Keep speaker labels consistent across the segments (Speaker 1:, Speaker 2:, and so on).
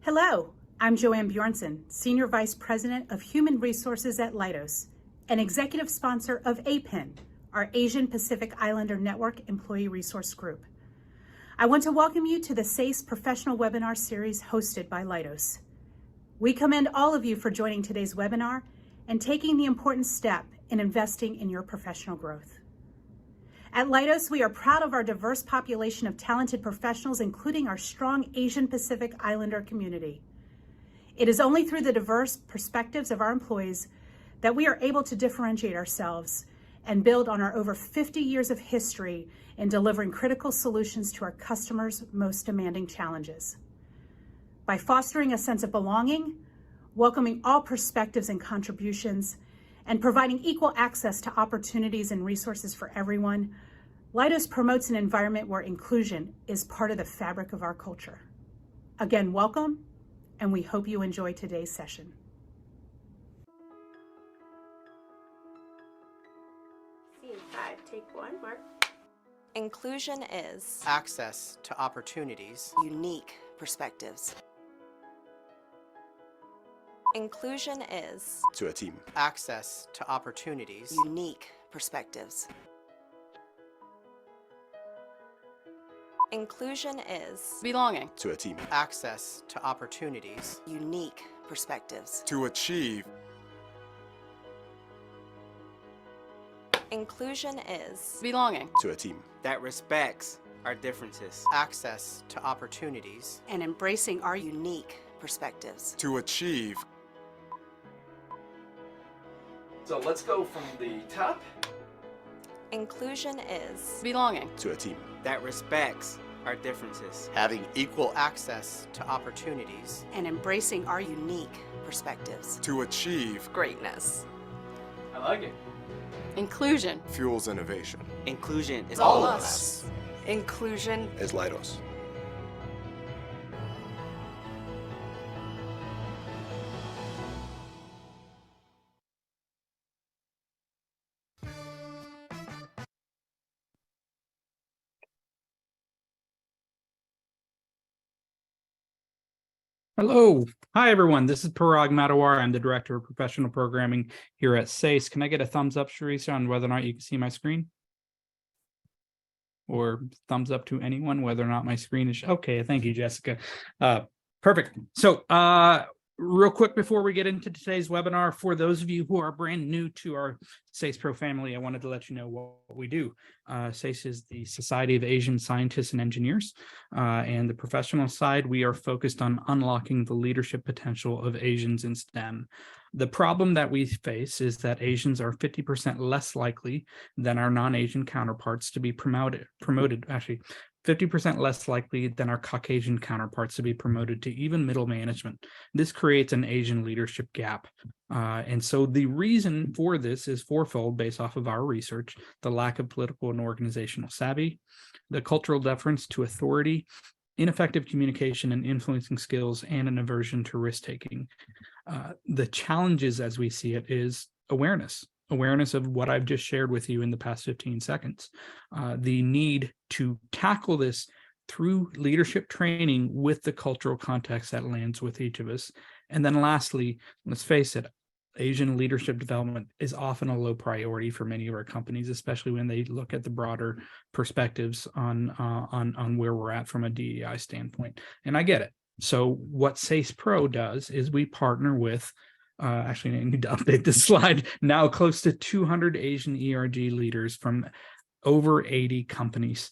Speaker 1: Hello, I'm Joanne Bjornson, Senior Vice President of Human Resources at Leidos, and Executive Sponsor of APIN, our Asian Pacific Islander Network Employee Resource Group. I want to welcome you to the SACE Professional Webinar Series hosted by Leidos. We commend all of you for joining today's webinar and taking the important step in investing in your professional growth. At Leidos, we are proud of our diverse population of talented professionals, including our strong Asian Pacific Islander community. It is only through the diverse perspectives of our employees that we are able to differentiate ourselves and build on our over 50 years of history in delivering critical solutions to our customers' most demanding challenges. By fostering a sense of belonging, welcoming all perspectives and contributions, and providing equal access to opportunities and resources for everyone, Leidos promotes an environment where inclusion is part of the fabric of our culture. Again, welcome, and we hope you enjoy today's session.
Speaker 2: Scene 5, take 1, Mark.
Speaker 3: Inclusion is
Speaker 4: access to opportunities,
Speaker 3: unique perspectives. Inclusion is
Speaker 5: to a team.
Speaker 4: Access to opportunities,
Speaker 3: unique perspectives. Inclusion is
Speaker 6: belonging
Speaker 5: to a team.
Speaker 4: Access to opportunities,
Speaker 3: unique perspectives.
Speaker 5: To achieve.
Speaker 3: Inclusion is
Speaker 6: belonging
Speaker 5: to a team.
Speaker 7: That respects our differences.
Speaker 4: Access to opportunities,
Speaker 1: and embracing our
Speaker 3: unique perspectives.
Speaker 5: To achieve.
Speaker 8: So let's go from the top.
Speaker 3: Inclusion is
Speaker 6: belonging
Speaker 5: to a team.
Speaker 7: That respects our differences.
Speaker 4: having equal access to opportunities,
Speaker 1: and embracing our
Speaker 3: unique perspectives.
Speaker 5: To achieve.
Speaker 6: greatness.
Speaker 8: I like it.
Speaker 6: Inclusion
Speaker 5: Fuels innovation.
Speaker 7: Inclusion is
Speaker 8: all
Speaker 7: all
Speaker 8: of
Speaker 7: of
Speaker 8: us.
Speaker 7: us.
Speaker 6: Inclusion
Speaker 5: As Leidos.
Speaker 9: Hello. Hi, everyone. This is Parag Matawar. I'm the Director of Professional Programming here at SACE. Can I get a thumbs up, Sirisha, on whether or not you can see my screen? Or thumbs up to anyone, whether or not my screen is... Okay, thank you, Jessica. Perfect. So, real quick before we get into today's webinar, for those of you who are brand new to our SACE Pro family, I wanted to let you know what we do. SACE is the Society of Asian Scientists and Engineers, and the professional side, we are focused on unlocking the leadership potential of Asians in STEM. The problem that we face is that Asians are 50% less likely than our non-Asian counterparts to be promoted, actually, 50% less likely than our Caucasian counterparts to be promoted to even middle management. This creates an Asian leadership gap. And so the reason for this is fourfold based off of our research: the lack of political and organizational savvy, the cultural deference to authority, ineffective communication and influencing skills, and an aversion to risk-taking. The challenges as we see it is awareness of what I've just shared with you in the past 15 seconds. The need to tackle this through leadership training with the cultural context that lands with each of us. And then lastly, let's face it, Asian leadership development is often a low priority for many of our companies, especially when they look at the broader perspectives on where we're at from a DEI standpoint. And I get it. So what SACE Pro does is we partner with actually, I need to update this slide. Now close to 200 Asian ERG leaders from over 80 companies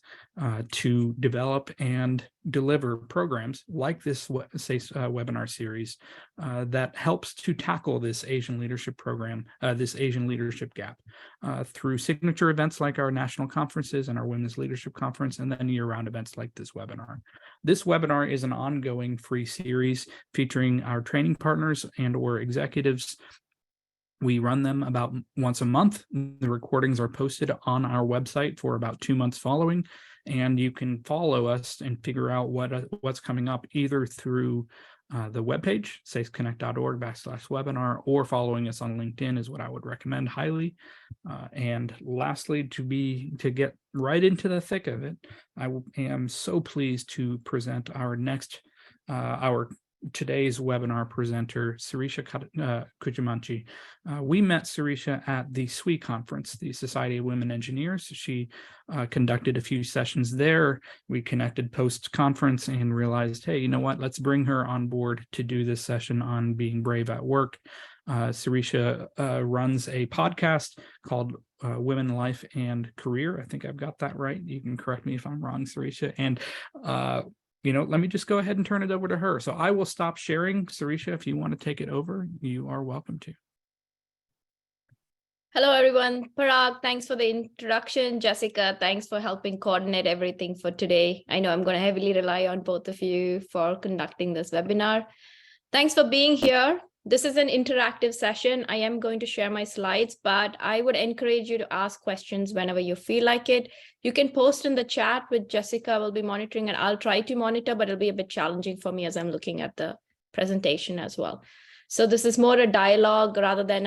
Speaker 9: to develop and deliver programs like this SACE webinar series that helps to tackle this Asian leadership program, this Asian leadership gap through signature events like our national conferences and our Women's Leadership Conference, and then year-round events like this webinar. This webinar is an ongoing free series featuring our training partners and or executives. We run them about once a month. The recordings are posted on our website for about 2 months following, and you can follow us and figure out what's coming up either through the webpage, saceconnect.org/webinar, or following us on LinkedIn is what I would recommend highly. And lastly, to get right into the thick of it, I am so pleased to present our next our today's webinar presenter, Sirisha Kujamanchi. We met Sirisha at the SWE conference, the Society of Women Engineers. She conducted a few sessions there. We connected post-conference and realized, hey, you know what? Let's bring her on board to do this session on being brave at work. Sirisha runs a podcast called Women, Life, and Career. I think I've got that right. You can correct me if I'm wrong, Sirisha. And let me just go ahead and turn it over to her. So I will stop sharing. Sirisha, if you want to take it over, you are welcome to.
Speaker 10: Hello, everyone. Parag, thanks for the introduction. Jessica, thanks for helping coordinate everything for today. I know I'm going to heavily rely on both of you for conducting this webinar. Thanks for being here. This is an interactive session. I am going to share my slides, but I would encourage you to ask questions whenever you feel like it. You can post in the chat, with Jessica will be monitoring, and I'll try to monitor, but it'll be a bit challenging for me as I'm looking at the presentation as well. So this is more a dialogue rather than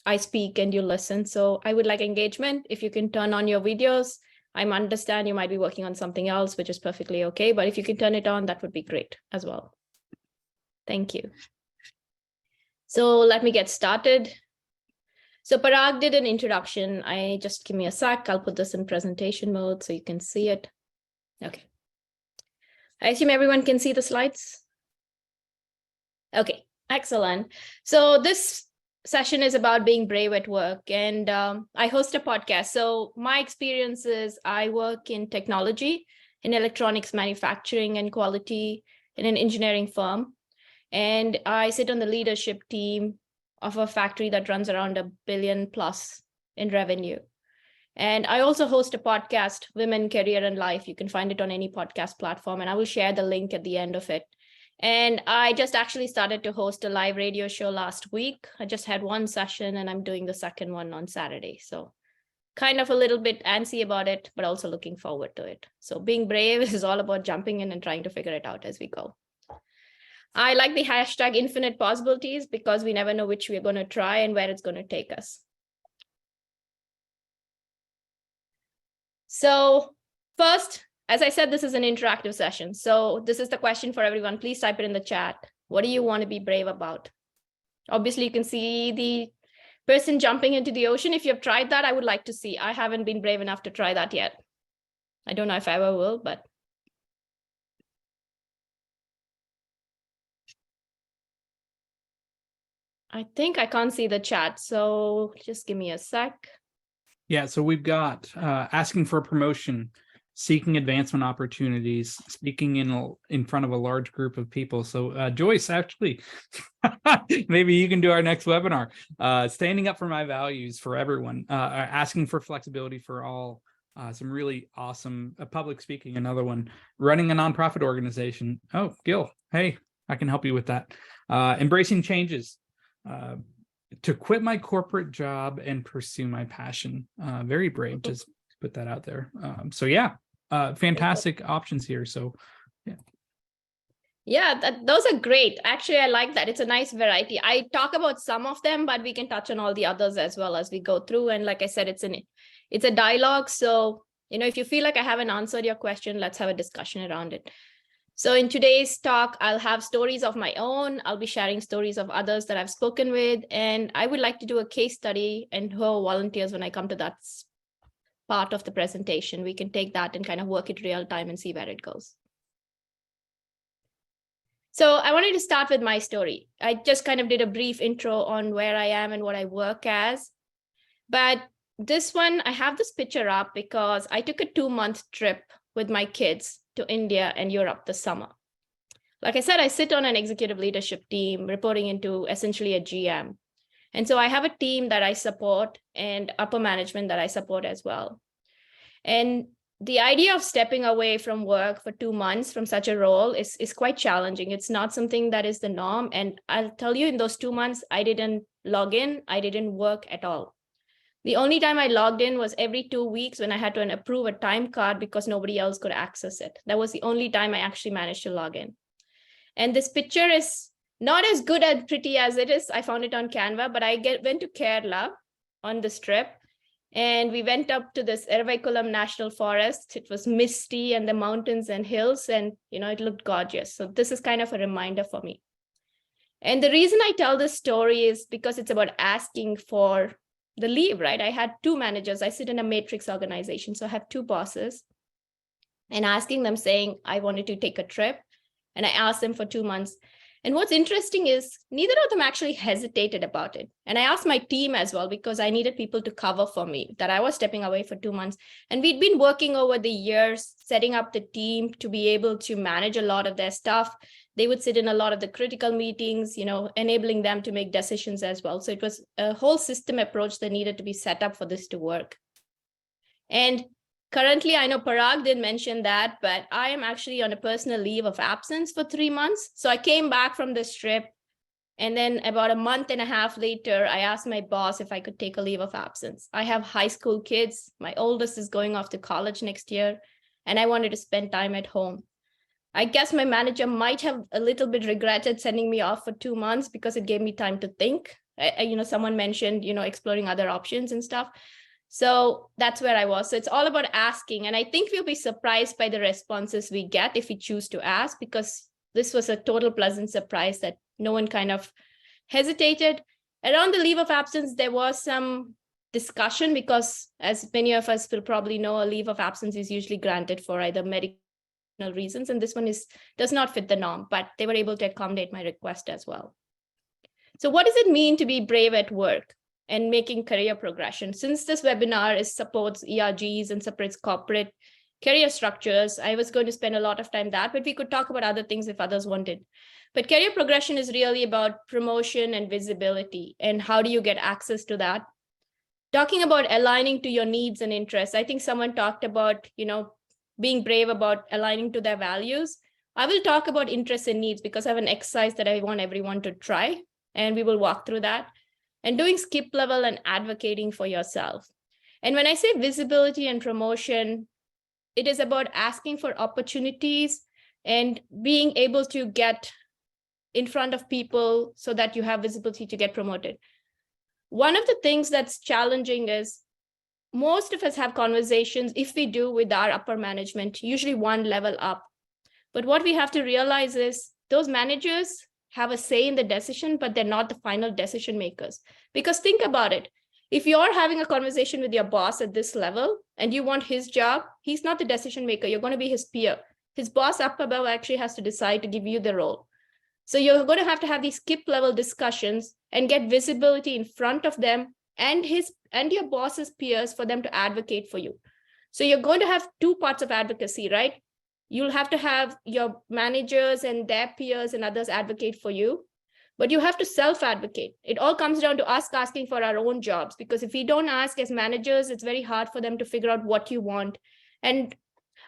Speaker 10: I speak and you listen. So I would like engagement. If you can turn on your videos, I understand you might be working on something else, which is perfectly okay, but if you can turn it on, that would be great as well. Thank you. So let me get started. So Parag did an introduction. Just give me a sec. I'll put this in presentation mode so you can see it. Okay. I assume everyone can see the slides. Okay, excellent. So this session is about being brave at work, and I host a podcast. So my experience is I work in technology, in electronics manufacturing and quality in an engineering firm. And I sit on the leadership team of a factory that runs around $1 billion+ in revenue. And I also host a podcast, Women, Career, and Life. You can find it on any podcast platform, and I will share the link at the end of it. And I just actually started to host a live radio show last week. I just had one session, and I'm doing the second one on Saturday. So kind of a little bit antsy about it, but also looking forward to it. So being brave is all about jumping in and trying to figure it out as we go. I like the hashtag infinite possibilities because we never know which we're going to try and where it's going to take us. So first, as I said, this is an interactive session. So this is the question for everyone. Please type it in the chat. What do you want to be brave about? Obviously, you can see the person jumping into the ocean. If you've tried that, I would like to see. I haven't been brave enough to try that yet. I don't know if I ever will, but I think I can't see the chat, so just give me a sec.
Speaker 9: Yeah, so we've got asking for a promotion, seeking advancement opportunities, speaking in front of a large group of people. So Joyce, actually, maybe you can do our next webinar. Standing up for my values for everyone, asking for flexibility for all. Some really awesome public speaking, another one, running a nonprofit organization. Oh, Gil, hey, I can help you with that. Embracing changes. To quit my corporate job and pursue my passion. Very brave to put that out there. So yeah, fantastic options here. So yeah.
Speaker 10: Yeah, those are great. Actually, I like that. It's a nice variety. I talk about some of them, but we can touch on all the others as well as we go through. And like I said, it's a dialogue. So, if you feel like I haven't answered your question, let's have a discussion around it. So in today's talk, I'll have stories of my own. I'll be sharing stories of others that I've spoken with. And I would like to do a case study and who are volunteers when I come to that part of the presentation. We can take that and kind of work it real time and see where it goes. So I wanted to start with my story. I just kind of did a brief intro on where I am and what I work as. But this one, I have this picture up because I took a 2-month trip with my kids to India and Europe this summer. Like I said, I sit on an executive leadership team reporting into essentially a GM. And so I have a team that I support and upper management that I support as well. And the idea of stepping away from work for 2 months from such a role is quite challenging. It's not something that is the norm. And I'll tell you, in those 2 months, I didn't log in. I didn't work at all. The only time I logged in was every 2 weeks when I had to approve a time card because nobody else could access it. That was the only time I actually managed to log in. And this picture is not as good and pretty as it is. I found it on Canva, but I went to Kerala on this trip. And we went up to this Ervaikulam National Forest. It was misty and the mountains and hills, and it looked gorgeous. So this is kind of a reminder for me. And the reason I tell this story is because it's about asking for the leave, right? I had two managers. I sit in a matrix organization, so I have two bosses, and asking them saying, I wanted to take a trip. And I asked them for 2 months. And what's interesting is neither of them actually hesitated about it. And I asked my team as well, because I needed people to cover for me, that I was stepping away for 2 months. And we'd been working over the years, setting up the team to be able to manage a lot of their stuff. They would sit in a lot of the critical meetings, enabling them to make decisions as well. So it was a whole system approach that needed to be set up for this to work. And currently, I know Parag didn't mention that, but I am actually on a personal leave of absence for 3 months. So I came back from this trip, and then about a month and a half later, I asked my boss if I could take a leave of absence. I have high school kids. My oldest is going off to college next year, and I wanted to spend time at home. I guess my manager might have a little bit regretted sending me off for 2 months because it gave me time to think. Someone mentioned, exploring other options and stuff. So that's where I was. So it's all about asking. And I think we'll be surprised by the responses we get if we choose to ask, because this was a total pleasant surprise that no one kind of hesitated. Around the leave of absence, there was some discussion because, as many of us will probably know, a leave of absence is usually granted for either medical reasons, and this one does not fit the norm, but they were able to accommodate my request as well. So what does it mean to be brave at work and making career progression? Since this webinar supports ERGs and supports corporate career structures, I was going to spend a lot of time that, but we could talk about other things if others wanted. But career progression is really about promotion and visibility, and how do you get access to that? Talking about aligning to your needs and interests, I think someone talked about, being brave about aligning to their values. I will talk about interests and needs because I have an exercise that I want everyone to try, and we will walk through that. And doing skip level and advocating for yourself. And when I say visibility and promotion, it is about asking for opportunities and being able to get in front of people so that you have visibility to get promoted. One of the things that's challenging is most of us have conversations, if we do, with our upper management, usually one level up. But what we have to realize is those managers have a say in the decision, but they're not the final decision makers. Because think about it. If you're having a conversation with your boss at this level and you want his job, he's not the decision maker. You're going to be his peer. His boss up above actually has to decide to give you the role. So you're going to have these skip level discussions and get visibility in front of them and your boss's peers for them to advocate for you. So you're going to have two parts of advocacy, right? You'll have to have your managers and their peers and others advocate for you, but you have to self-advocate. It all comes down to us asking for our own jobs, because if we don't ask as managers, it's very hard for them to figure out what you want. And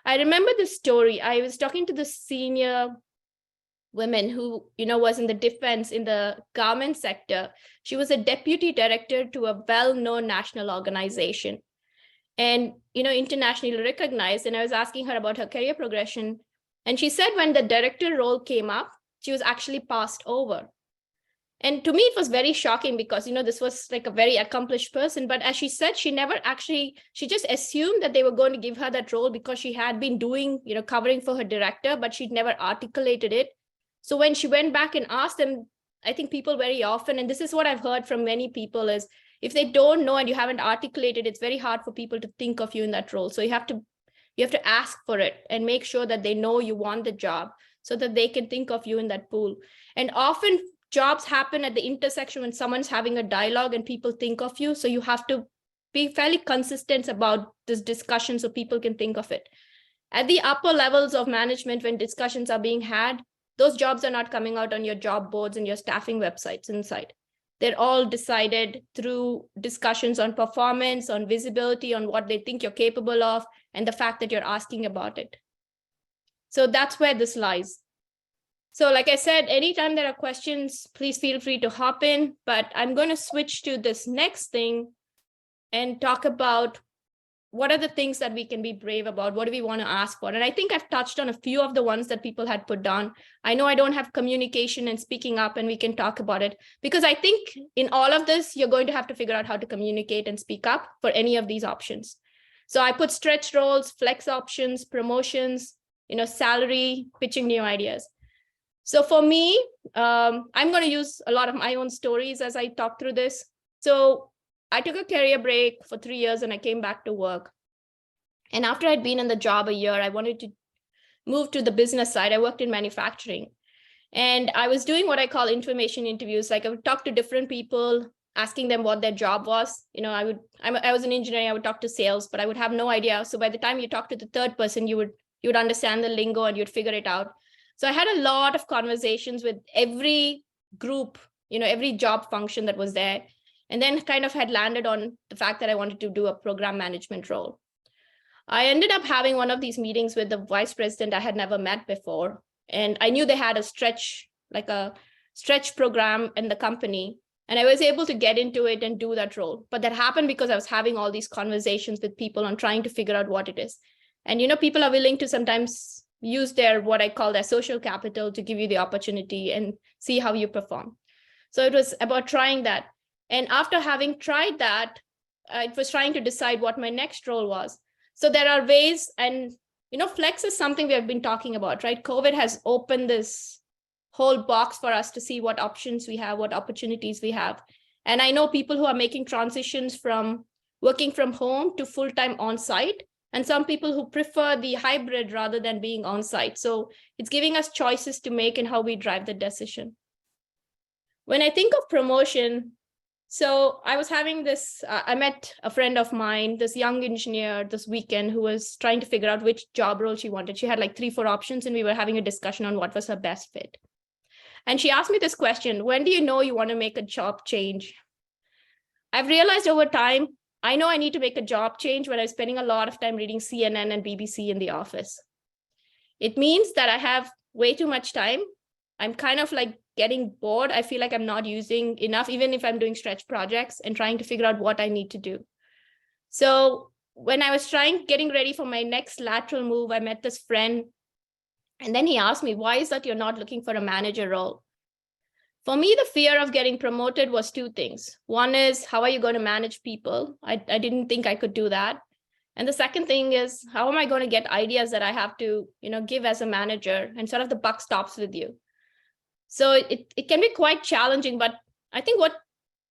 Speaker 10: I remember this story. I was talking to the senior woman who, was in the defense, in the government sector. She was a deputy director to a well-known national organization. And, internationally recognized. And I was asking her about her career progression. And she said when the director role came up, she was actually passed over. And to me, it was very shocking because, this was like a very accomplished person. But as she said, she just assumed that they were going to give her that role because she had been doing, covering for her director, but she'd never articulated it. So when she went back and asked them, I think people very often, and this is what I've heard from many people, is if they don't know and you haven't articulated, it's very hard for people to think of you in that role. So you have to ask for it and make sure that they know you want the job so that they can think of you in that pool. And often jobs happen at the intersection when someone's having a dialogue and people think of you. So you have to be fairly consistent about this discussion so people can think of it. At the upper levels of management, when discussions are being had, those jobs are not coming out on your job boards and your staffing websites inside. They're all decided through discussions on performance, on visibility, on what they think you're capable of, and the fact that you're asking about it. So that's where this lies. So like I said, anytime there are questions, please feel free to hop in, but I'm going to switch to this next thing and talk about what are the things that we can be brave about? What do we want to ask for? And I think I've touched on a few of the ones that people had put down. I know I don't have communication and speaking up, and we can talk about it, because I think in all of this, you're going to have to figure out how to communicate and speak up for any of these options. So I put stretch roles, flex options, promotions, salary, pitching new ideas. So for me, I'm going to use a lot of my own stories as I talk through this. So I took a career break for 3 years and I came back to work. And after I'd been in the job a year, I wanted to move to the business side. I worked in manufacturing, and I was doing what I call information interviews. Like I would talk to different people, asking them what their job was. I was an engineer, I would talk to sales, but I would have no idea. So by the time you talk to the third person, you would understand the lingo and you'd figure it out. So I had a lot of conversations with every group, every job function that was there. And then kind of had landed on the fact that I wanted to do a program management role. I ended up having one of these meetings with the vice president I had never met before. And I knew they had a stretch program in the company. And I was able to get into it and do that role. But that happened because I was having all these conversations with people on trying to figure out what it is. And, people are willing to sometimes use what I call their social capital to give you the opportunity and see how you perform. So it was about trying that. And after having tried that, it was trying to decide what my next role was. So there are ways, and, flex is something we have been talking about, right? COVID has opened this whole box for us to see what options we have, what opportunities we have. And I know people who are making transitions from working from home to full-time on-site, and some people who prefer the hybrid rather than being on-site. So it's giving us choices to make in how we drive the decision. When I think of promotion, so I was having this, I met a friend of mine, this young engineer this weekend, who was trying to figure out which job role she wanted. She had like 3-4 options, and we were having a discussion on what was her best fit. And she asked me this question: when do you know you want to make a job change? I've realized over time, I know I need to make a job change when I'm spending a lot of time reading CNN and BBC in the office. It means that I have way too much time. I'm kind of like getting bored. I feel like I'm not using enough, even if I'm doing stretch projects and trying to figure out what I need to do. So when I was getting ready for my next lateral move, I met this friend. And then he asked me, why is that you're not looking for a manager role? For me, the fear of getting promoted was 2 things. One is, how are you going to manage people? I didn't think I could do that. And the second thing is, how am I going to get ideas that I have to, give as a manager, and sort of the buck stops with you. So it can be quite challenging, but I think what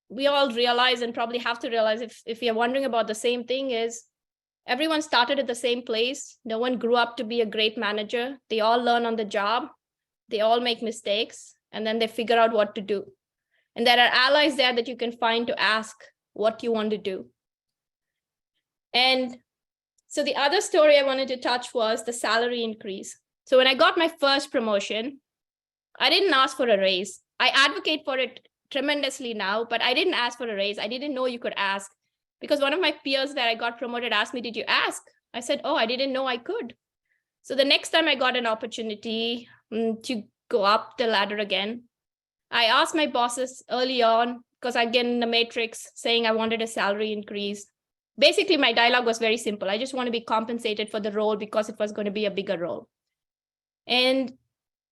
Speaker 10: we all realize, and probably have to realize if you're wondering about the same thing, is everyone started at the same place. No one grew up to be a great manager. They all learn on the job. They all make mistakes, and then they figure out what to do. And there are allies there that you can find to ask what you want to do. And so the other story I wanted to touch was the salary increase. So when I got my first promotion, I didn't ask for a raise. I advocate for it tremendously now, but I didn't ask for a raise. I didn't know you could ask, because one of my peers that I got promoted asked me, did you ask? I said, oh, I didn't know I could. So the next time I got an opportunity to go up the ladder again, I asked my bosses early on, because I get in the matrix saying I wanted a salary increase. Basically, my dialogue was very simple. I just want to be compensated for the role because it was going to be a bigger role. And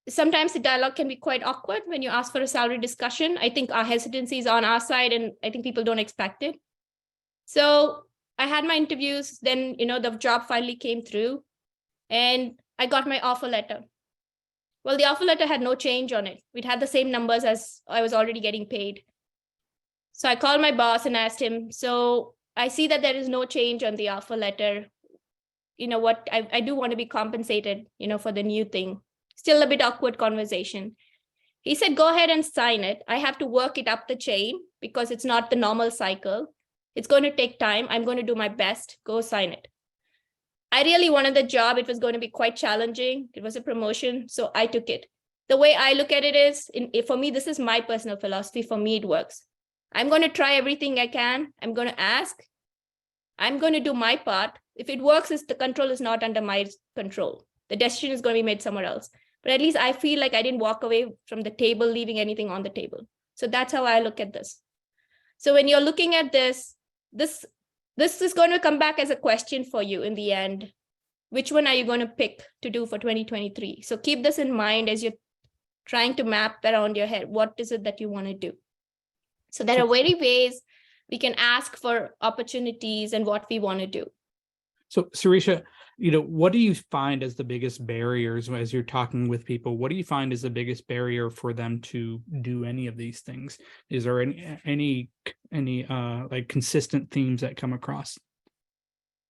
Speaker 10: sometimes the dialogue can be quite awkward when you ask for a salary discussion. I think our hesitancy is on our side, and I think people don't expect it. So I had my interviews, then, the job finally came through, and I got my offer letter. Well, the offer letter had no change on it. It had the same numbers as I was already getting paid. So I called my boss and asked him, so I see that there is no change on the offer letter. What, I do want to be compensated, for the new thing. Still a bit awkward conversation. He said, go ahead and sign it. I have to work it up the chain because it's not the normal cycle. It's going to take time. I'm going to do my best. Go sign it. I really wanted the job. It was going to be quite challenging. It was a promotion, so I took it. The way I look at it is, for me, this is my personal philosophy. For me, it works. I'm going to try everything I can. I'm going to ask. I'm going to do my part. If it works, the control is not under my control. The decision is going to be made somewhere else. But at least I feel like I didn't walk away from the table, leaving anything on the table. So that's how I look at this. So when you're looking at this this is going to come back as a question for you in the end. Which one are you going to pick to do for 2023? So keep this in mind as you're trying to map around your head. What is it that you want to do? So there are various ways we can ask for opportunities and what we want to do.
Speaker 9: So Sirisha, what do you find as the biggest barriers as you're talking with people? What do you find is the biggest barrier for them to do any of these things? Is there any like consistent themes that come across?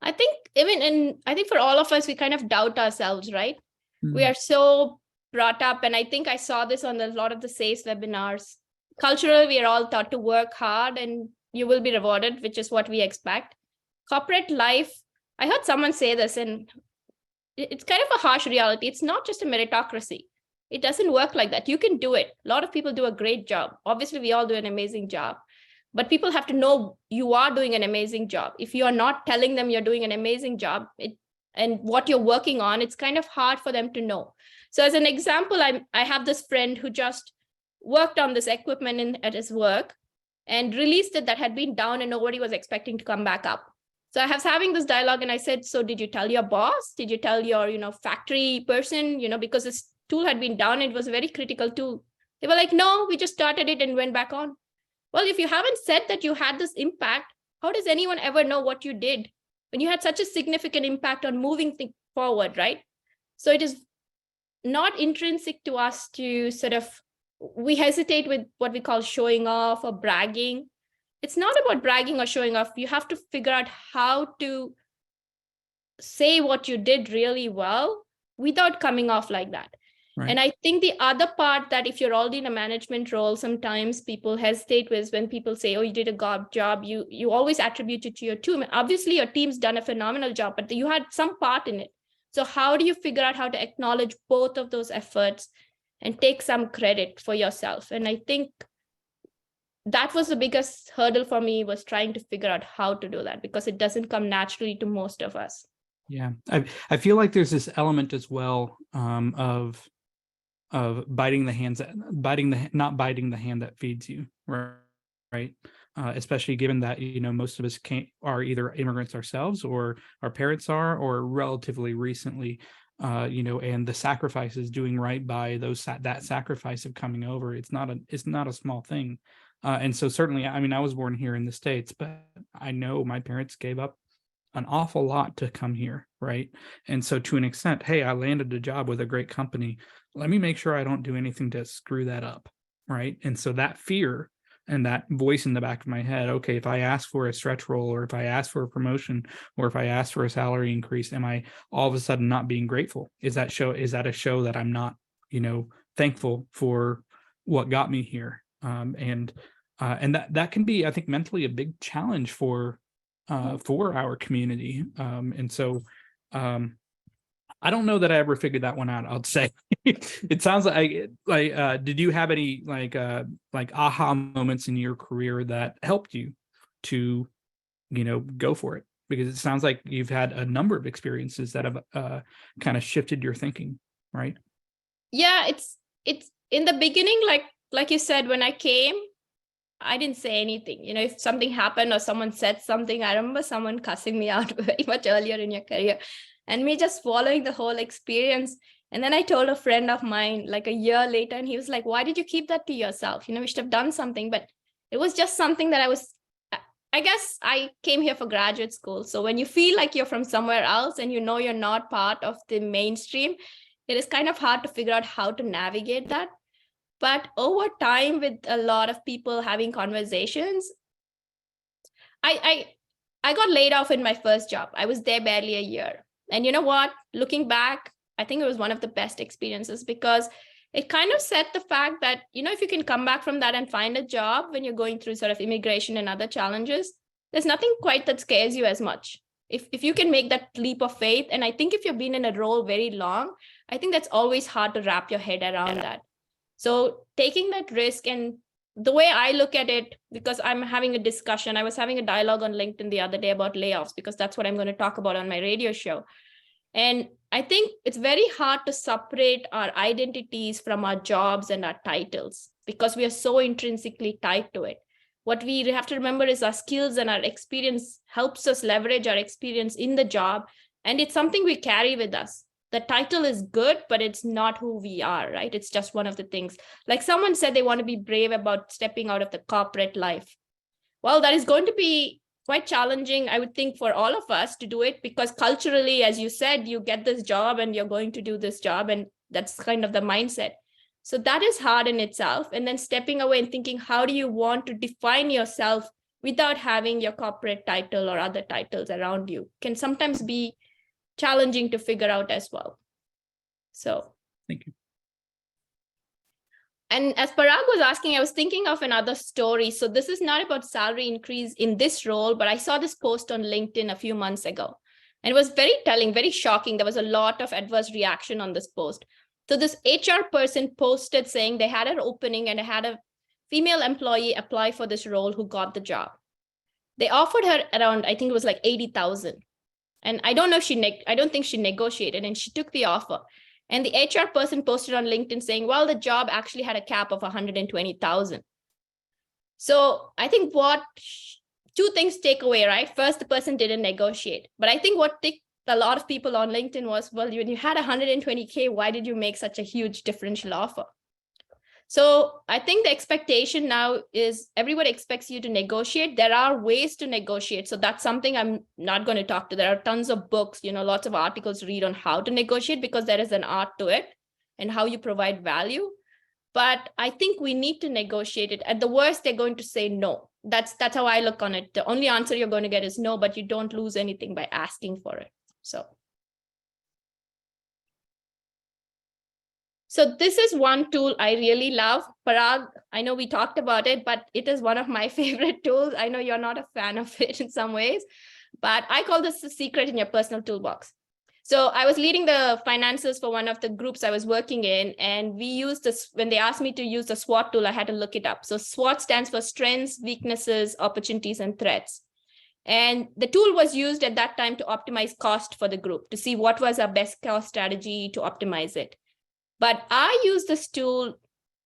Speaker 10: I think I think for all of us, we kind of doubt ourselves, right?
Speaker 9: Mm-hmm.
Speaker 10: We are so brought up, and I think I saw this on a lot of the SACE webinars. Culturally, we are all taught to work hard and you will be rewarded, which is what we expect. Corporate life, I heard someone say this, and it's kind of a harsh reality. It's not just a meritocracy. It doesn't work like that. You can do it. A lot of people do a great job. Obviously, we all do an amazing job. But people have to know you are doing an amazing job. If you are not telling them you're doing an amazing job and what you're working on, it's kind of hard for them to know. So as an example, I have this friend who just worked on this equipment at his work and released it that had been down and nobody was expecting to come back up. So I was having this dialogue and I said, so did you tell your boss? Did you tell your, factory person, because this tool had been down, it was a very critical tool. They were like, no, we just started it and went back on. Well, if you haven't said that you had this impact, how does anyone ever know what you did when you had such a significant impact on moving things forward, right? So it is not intrinsic to us to we hesitate with what we call showing off or bragging. It's not about bragging or showing off. You have to figure out how to say what you did really well without coming off like that. Right. And I think the other part that if you're already in a management role, sometimes people hesitate with when people say, oh, you did a good job, you always attribute it to your team. Obviously, your team's done a phenomenal job, but you had some part in it. So how do you figure out how to acknowledge both of those efforts and take some credit for yourself? And I think that was the biggest hurdle for me, was trying to figure out how to do that, because it doesn't come naturally to most of us.
Speaker 9: Yeah, I feel like there's this element as well of not biting the hand that feeds you, right? Especially given that most of us are either immigrants ourselves, or our parents are, or relatively recently, and the sacrifices doing right by that sacrifice of coming over. It's not a small thing, and so certainly, I was born here in the States, but I know my parents gave up an awful lot to come here, right? And so to an extent, hey, I landed a job with a great company. Let me make sure I don't do anything to screw that up, right? And so that fear and that voice in the back of my head, okay, if I ask for a stretch role, or if I ask for a promotion, or if I ask for a salary increase, am I all of a sudden not being grateful? Is that a show that I'm not, thankful for what got me here? And that can be, I think, mentally a big challenge for our community. And so I don't know that I ever figured that one out, I'll say. It sounds like did you have any like aha moments in your career that helped you to go for it? Because it sounds like you've had a number of experiences that have kind of shifted your thinking, right?
Speaker 10: Yeah, it's in the beginning, like you said, when I came, I didn't say anything. If something happened or someone said something, I remember someone cussing me out very much earlier in your career, and me just following the whole experience. And then I told a friend of mine like a year later, and he was like, why did you keep that to yourself? We should have done something. But it was just something that I guess I came here for graduate school. So when you feel like you're from somewhere else and you're not part of the mainstream, it is kind of hard to figure out how to navigate that. But over time, with a lot of people having conversations, I got laid off in my first job. I was there barely a year. And you know what? Looking back, I think it was one of the best experiences, because it kind of set the fact that, if you can come back from that and find a job when you're going through sort of immigration and other challenges, there's nothing quite that scares you as much. If you can make that leap of faith, and I think if you've been in a role very long, I think that's always hard to wrap your head around that. So taking that risk, and the way I look at it, because I was having a dialogue on LinkedIn the other day about layoffs, because that's what I'm going to talk about on my radio show. And I think it's very hard to separate our identities from our jobs and our titles, because we are so intrinsically tied to it. what we have to remember is our skills and our experience helps us leverage our experience in the job. And it's something we carry with us. The title is good, but it's not who we are, right? It's just one of the things. Like someone said, they want to be brave about stepping out of the corporate life. Well, that is going to be quite challenging, I would think, for all of us to do it, because culturally, as you said, you get this job and you're going to do this job, and that's kind of the mindset. So that is hard in itself. And then stepping away and thinking, how do you want to define yourself without having your corporate title or other titles around you can sometimes be challenging to figure out as well. So
Speaker 9: Thank you.
Speaker 10: And as Parag was asking, I was thinking of another story. So this is not about salary increase in this role, but I saw this post on LinkedIn a few months ago. And it was very telling, very shocking. There was a lot of adverse reaction on this post. So this HR person posted saying they had an opening and had a female employee apply for this role who got the job. They offered her around, I think it was like 80,000. And I don't know if I don't think she negotiated, and she took the offer. And the HR person posted on LinkedIn saying, well, the job actually had a cap of 120,000. So I think two things take away, right? First, the person didn't negotiate. But I think what ticked a lot of people on LinkedIn was, well, when you had 120K, why did you make such a huge differential offer? So I think the expectation now is everybody expects you to negotiate. There are ways to negotiate. So that's something I'm not going to talk to. There are tons of books, lots of articles to read on how to negotiate, because there is an art to it and how you provide value. But I think we need to negotiate it. At the worst, they're going to say no. That's how I look on it. The only answer you're going to get is no, but you don't lose anything by asking for it. So this is one tool I really love. Parag, I know we talked about it, but it is one of my favorite tools. I know you're not a fan of it in some ways, but I call this the secret in your personal toolbox. So I was leading the finances for one of the groups I was working in, and we used this, when they asked me to use the SWOT tool, I had to look it up. So SWOT stands for strengths, weaknesses, opportunities, and threats. And the tool was used at that time to optimize cost for the group, to see what was our best cost strategy to optimize it. But I use this tool,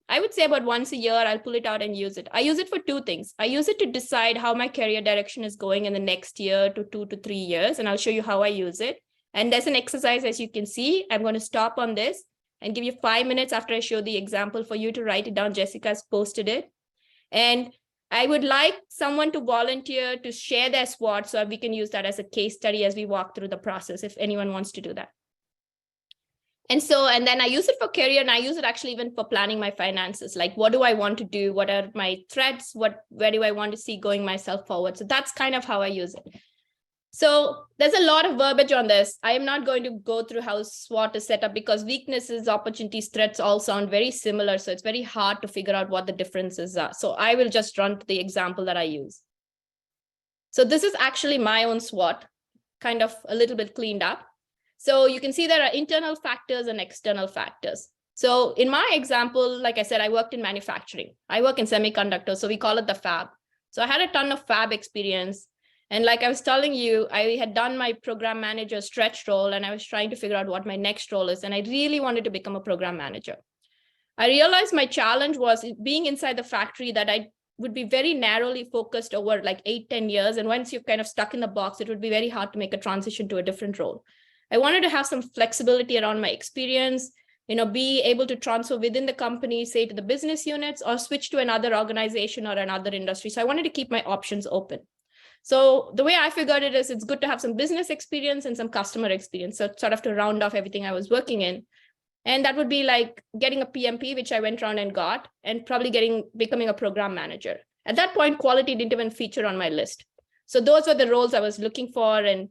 Speaker 10: I would say about once a year, I'll pull it out and use it. I use it for two things. I use it to decide how my career direction is going in the next year to 2 to 3 years, and I'll show you how I use it. And there's an exercise, as you can see. I'm going to stop on this and give you 5 minutes after I show the example for you to write it down. Jessica's posted it. And I would like someone to volunteer to share their SWOT so we can use that as a case study as we walk through the process, if anyone wants to do that. And then I use it for career, and I use it actually even for planning my finances. Like, what do I want to do? What are my threats? Where do I want to see going myself forward? So that's kind of how I use it. So there's a lot of verbiage on this. I am not going to go through how SWOT is set up, because weaknesses, opportunities, threats all sound very similar. So it's very hard to figure out what the differences are. So I will just run to the example that I use. So this is actually my own SWOT, kind of a little bit cleaned up. So you can see there are internal factors and external factors. So in my example, like I said, I worked in manufacturing. I work in semiconductors, so we call it the fab. So I had a ton of fab experience. And like I was telling you, I had done my program manager stretch role, and I was trying to figure out what my next role is. And I really wanted to become a program manager. I realized my challenge was being inside the factory, that I would be very narrowly focused over like 8-10 years. And once you're kind of stuck in the box, it would be very hard to make a transition to a different role. I wanted to have some flexibility around my experience, be able to transfer within the company, say to the business units, or switch to another organization or another industry. So I wanted to keep my options open. So the way I figured it is, it's good to have some business experience and some customer experience. So sort of to round off everything I was working in. And that would be like getting a PMP, which I went around and got, and probably becoming a program manager. At that point, quality didn't even feature on my list. So those were the roles I was looking for, and,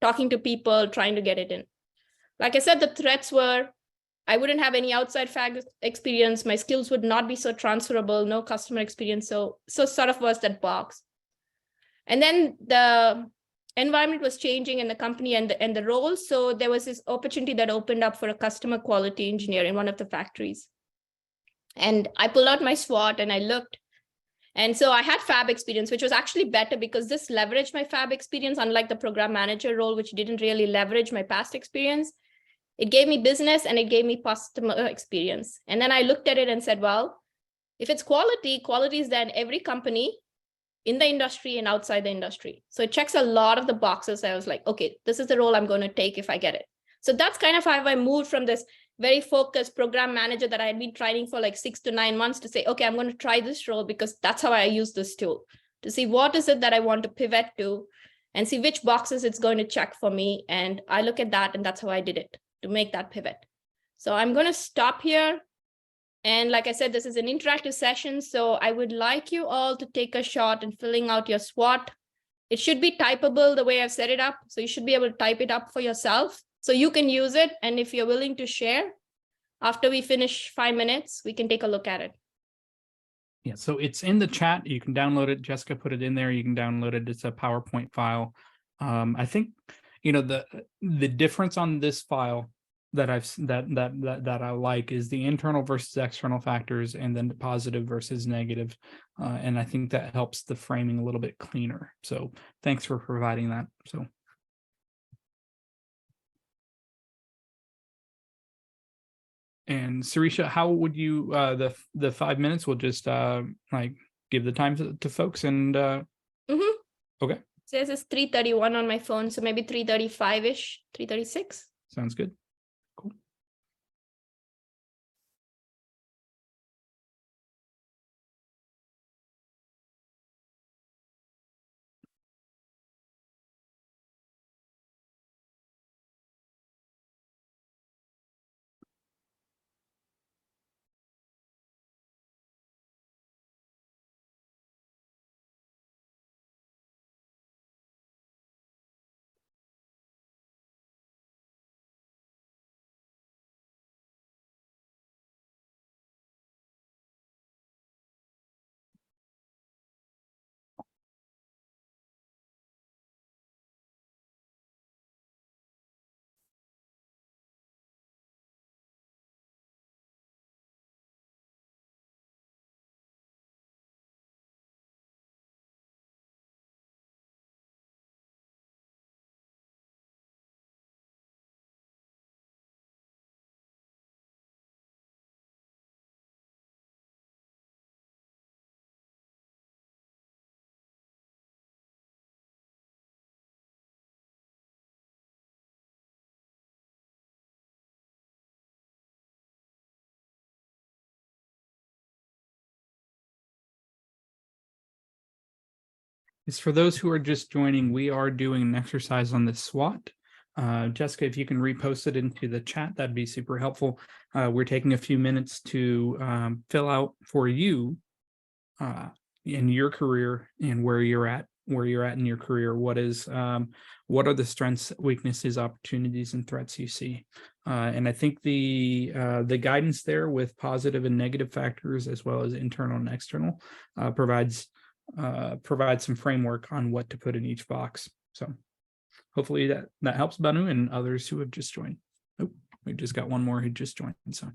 Speaker 10: talking to people, trying to get it in. Like I said, the threats were, I wouldn't have any outside fag experience. My skills would not be so transferable, no customer experience. So sort of was that box. And then the environment was changing in the company and the role. So there was this opportunity that opened up for a customer quality engineer in one of the factories. And I pulled out my SWOT and I looked. And so I had fab experience, which was actually better because this leveraged my fab experience, unlike the program manager role, which didn't really leverage my past experience. It gave me business and it gave me customer experience. And then I looked at it and said, well, if it's quality is then every company in the industry and outside the industry. So it checks a lot of the boxes. I was like, okay, this is the role I'm going to take if I get it. So that's kind of how I moved from this very focused program manager that I had been training for like 6 to 9 months to say, okay, I'm going to try this role because that's how I use this tool to see what is it that I want to pivot to and see which boxes it's going to check for me. And I look at that, and that's how I did it to make that pivot. So I'm going to stop here. And like I said, this is an interactive session. So I would like you all to take a shot in filling out your SWOT. It should be typable the way I've set it up. So you should be able to type it up for yourself so you can use it. And if you're willing to share, after we finish 5 minutes, we can take a look at it.
Speaker 9: Yeah, so it's in the chat. You can download it. Jessica put it in there. You can download it. It's a PowerPoint file. I think, the difference on this file that I like is the internal versus external factors, and then the positive versus negative. And I think that helps the framing a little bit cleaner. So thanks for providing that. So. And Sirisha, how would you, the 5 minutes, will just like give the time to folks and okay.
Speaker 10: It says it's 3:31 on my phone, so maybe 3:35-ish, 3:36.
Speaker 9: Sounds good. Cool. It's for those who are just joining, we are doing an exercise on the SWOT. Jessica, if you can repost it into the chat, that'd be super helpful. We're taking a few minutes to fill out for you in your career and where you're at in your career. What are the strengths, weaknesses, opportunities, and threats you see? And I think the guidance there with positive and negative factors, as well as internal and external, provides some framework on what to put in each box. So hopefully that helps Banu and others who have just joined. Oh, we just got one more who just joined. So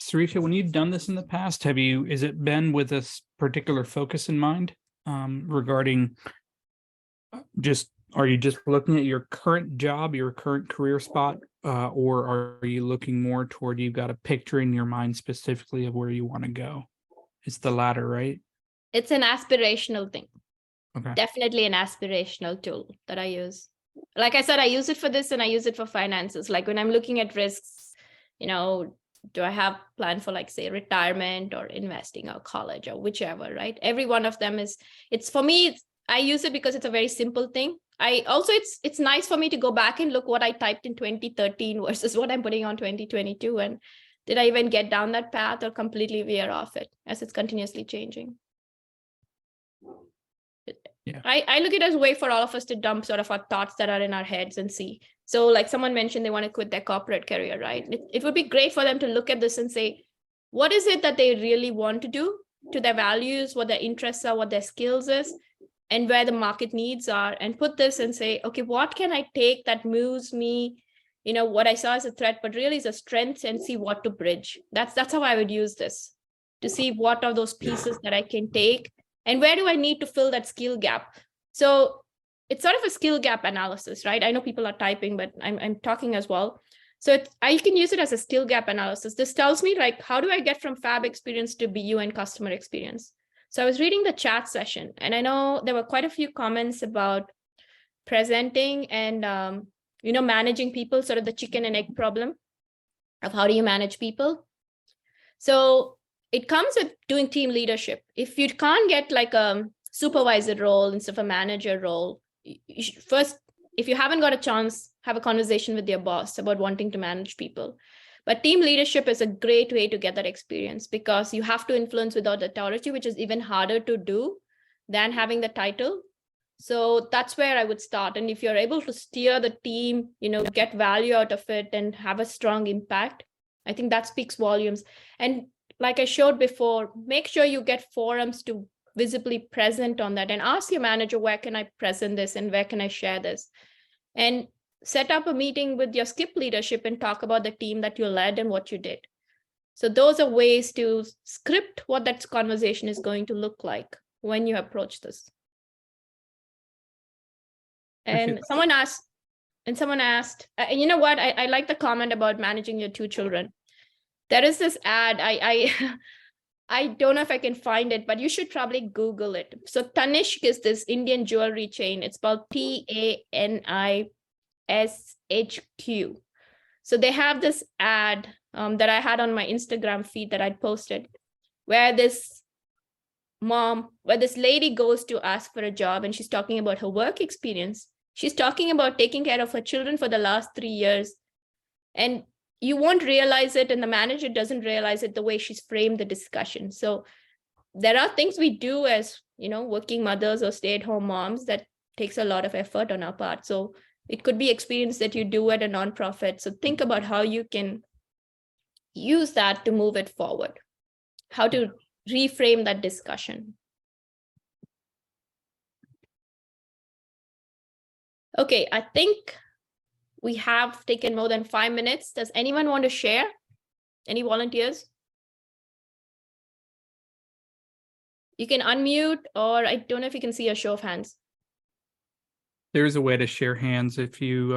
Speaker 9: Sirisha, when you've done this in the past, is it been with this particular focus in mind regarding are you just looking at your current job, your current career spot, or are you looking more toward you've got a picture in your mind specifically of where you want to go? It's the latter, right?
Speaker 10: It's an aspirational thing.
Speaker 9: Okay.
Speaker 10: Definitely an aspirational tool that I use. Like I said, I use it for this and I use it for finances. Like when I'm looking at risks, do I have plan for, like, say, retirement or investing or college or whichever, right? Every one of them it's for me, I use it because it's a very simple thing. I also, it's nice for me to go back and look what I typed in 2013 versus what I'm putting on 2022. And did I even get down that path or completely veer off it as it's continuously changing?
Speaker 9: Yeah.
Speaker 10: I look at it as a way for all of us to dump sort of our thoughts that are in our heads and see. So like someone mentioned, they want to quit their corporate career, right? It would be great for them to look at this and say, what is it that they really want to do, to their values, what their interests are, what their skills is, and where the market needs are, and put this and say, okay, what can I take that moves me, what I saw as a threat, but really is a strength, and see what to bridge. That's how I would use this, to see what are those pieces that I can take and where do I need to fill that skill gap. So it's sort of a skill gap analysis, right? I know people are typing, but I'm talking as well. So I can use it as a skill gap analysis. This tells me, like, how do I get from fab experience to BU and customer experience? So I was reading the chat session, and I know there were quite a few comments about presenting and, managing people, sort of the chicken and egg problem of how do you manage people. So it comes with doing team leadership. If you can't get like a supervisor role instead of a manager role, you should first, if you haven't got a chance, have a conversation with your boss about wanting to manage people. But team leadership is a great way to get that experience, because you have to influence without authority, which is even harder to do than having the title. So that's where I would start. And if you're able to steer the team, get value out of it and have a strong impact, I think that speaks volumes. And like I showed before, make sure you get forums to visibly present on that, and ask your manager, where can I present this and where can I share this? And set up a meeting with your skip leadership and talk about the team that you led and what you did. So those are ways to script what that conversation is going to look like when you approach this. And someone asked, you know what? I like the comment about managing your 2 children. There is this ad, I don't know if I can find it, but you should probably Google it. So Tanishq is this Indian jewelry chain. It's spelled TANISHQ. So they have this ad that I had on my Instagram feed that I'd posted, where this lady goes to ask for a job, and she's talking about her work experience. She's talking about taking care of her children for the last 3 years. And you won't realize it, and the manager doesn't realize it, the way she's framed the discussion. So there are things we do as, working mothers or stay-at-home moms that takes a lot of effort on our part. So it could be experience that you do at a nonprofit. So think about how you can use that to move it forward, how to reframe that discussion. Okay, I think we have taken more than 5 minutes. Does anyone want to share? Any volunteers? You can unmute, or I don't know if you can see a show of hands.
Speaker 9: There's a way to share hands if you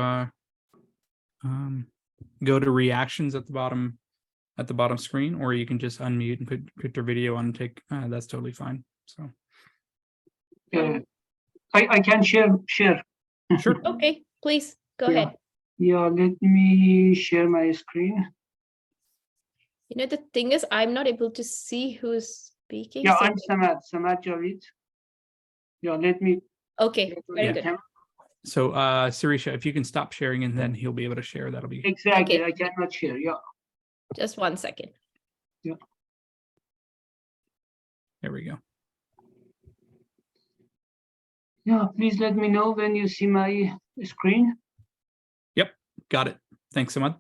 Speaker 9: go to reactions at the bottom screen, or you can just unmute and put your video on and take. That's totally fine. So
Speaker 11: I can share.
Speaker 9: Sure.
Speaker 10: Okay, please go ahead.
Speaker 11: Yeah, let me share my screen.
Speaker 10: The thing is, I'm not able to see who's speaking.
Speaker 11: Yeah,
Speaker 10: so...
Speaker 11: I'm Samad Javid. Yeah, let me.
Speaker 10: Okay, very good.
Speaker 9: So Sirisha, if you can stop sharing, and then he'll be able to share, that'll be
Speaker 11: exactly.
Speaker 10: Okay.
Speaker 11: I cannot share. Yeah.
Speaker 10: Just 1 second.
Speaker 11: Yeah.
Speaker 9: There we go.
Speaker 11: Yeah, please let me know when you see my screen.
Speaker 9: Yep, got it. Thanks, Samad.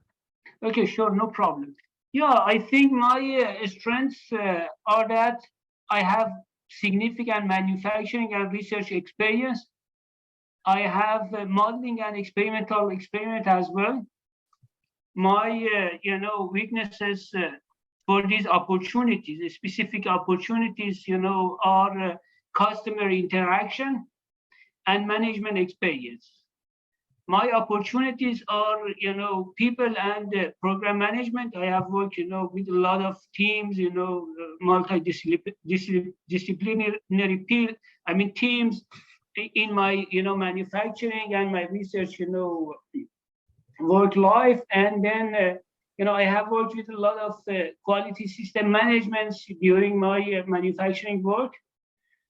Speaker 11: Okay, sure, no problem. Yeah, I think my strengths are that I have significant manufacturing and research experience. I have modeling and experimental experience as well. My, weaknesses for these opportunities. The specific opportunities, are customer interaction and management experience. My opportunities are, people and program management. I have worked, with a lot of teams, multidisciplinary teams in my, manufacturing and my research, work life. And then, I have worked with a lot of quality system managements during my manufacturing work.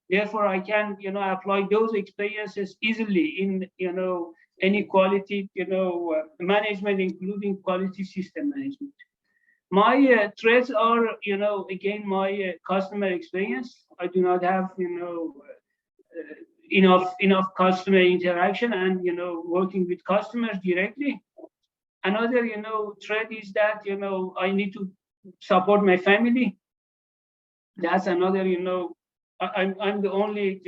Speaker 11: Therefore, I can, apply those experiences easily in, any quality, management, including quality system management. My traits are, again, my customer experience. I do not have, enough customer interaction and, working with customers directly. Another, trait is that, I need to support my family. That's another, I'm the only,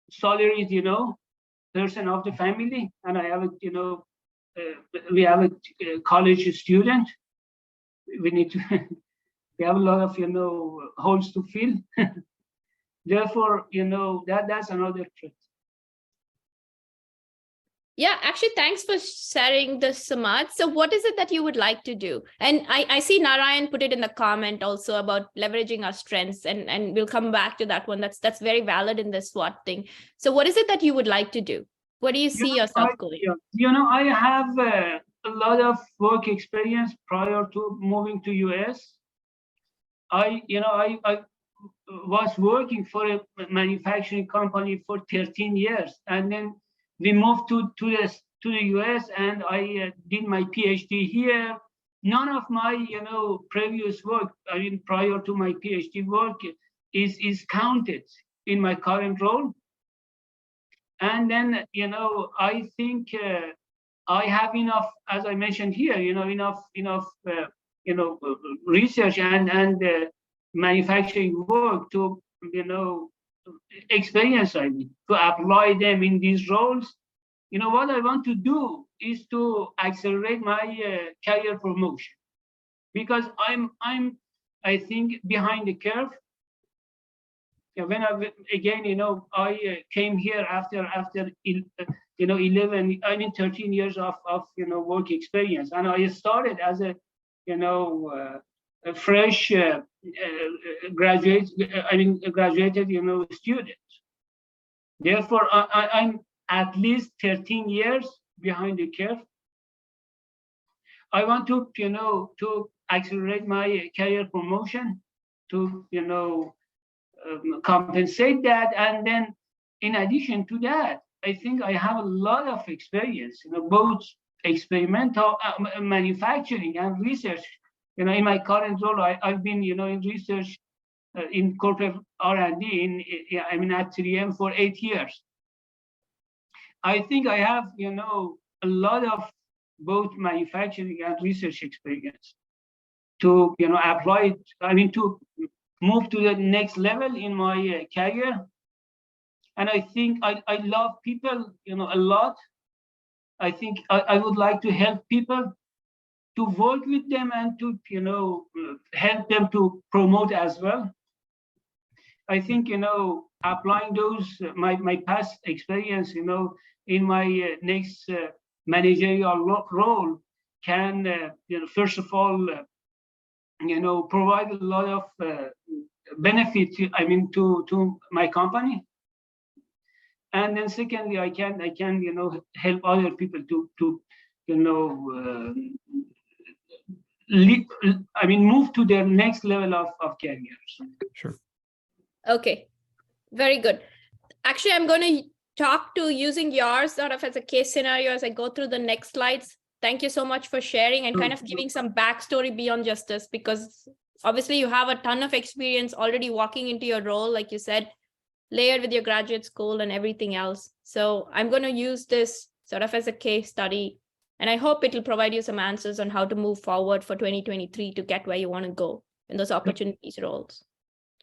Speaker 11: salaried, person of the family, and I have a, we have a college student. We need to, we have a lot of, holes to fill. Therefore, that's another trait.
Speaker 10: Yeah, actually, thanks for sharing this, Samad. So what is it that you would like to do? And I see Narayan put it in the comment also about leveraging our strengths, and we'll come back to that one. That's very valid in this SWOT thing. So what is it that you would like to do? Where do you see yourself going?
Speaker 11: I have a lot of work experience prior to moving to US. I was working for a manufacturing company for 13 years, and then we moved to the US, and I did my PhD here. None of my previous work, prior to my PhD work, is counted in my current role. And then I think I have enough, as I mentioned here, enough research and manufacturing work to experience, to apply them in these roles. What I want to do is to accelerate my career promotion, because I'm I think behind the curve. When I came here after 13 years of work experience, and I started as a a fresh graduated student. Therefore, I'm at least 13 years behind the curve. I want to to accelerate my career promotion, to compensate that. And then in addition to that, I think I have a lot of experience, both experimental manufacturing and research. In my current role, I've been in research in corporate R&D at 3M for 8 years. I think I have a lot of both manufacturing and research experience to apply it, to move to the next level in my career. And I think I love people a lot. I think I would like to help people, to work with them, and to help them to promote as well. I think applying those my past experience in my next managerial role can first of all provide a lot of benefit to my company. And then secondly, I can help other people to move to their next level of careers.
Speaker 9: Sure.
Speaker 10: Okay, very good. Actually, I'm going to talk to using yours sort of as a case scenario as I go through the next slides. Thank you so much for sharing and kind of giving some backstory beyond just this, because obviously you have a ton of experience already walking into your role, like you said, layered with your graduate school and everything else. So I'm going to use this sort of as a case study, and I hope it'll provide you some answers on how to move forward for 2023 to get where you want to go in those opportunities roles.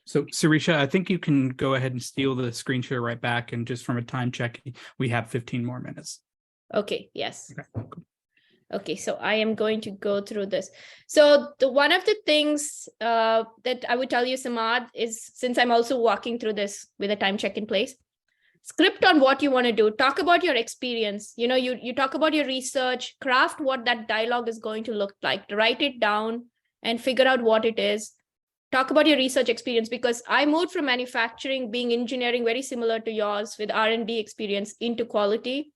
Speaker 9: So Sirisha, I think you can go ahead and steal the screen share right back. And just from a time check, we have 15 more minutes.
Speaker 10: Okay, yes.
Speaker 9: Okay, cool.
Speaker 10: Okay, so I am going to go through this. So one of the things that I would tell you, Samad, is since I'm also walking through this with a time check in place, script on what you want to do, talk about your experience. You talk about your research, craft what that dialogue is going to look like, write it down and figure out what it is. Talk about your research experience, because I moved from manufacturing, being engineering, very similar to yours with R&D experience, into quality.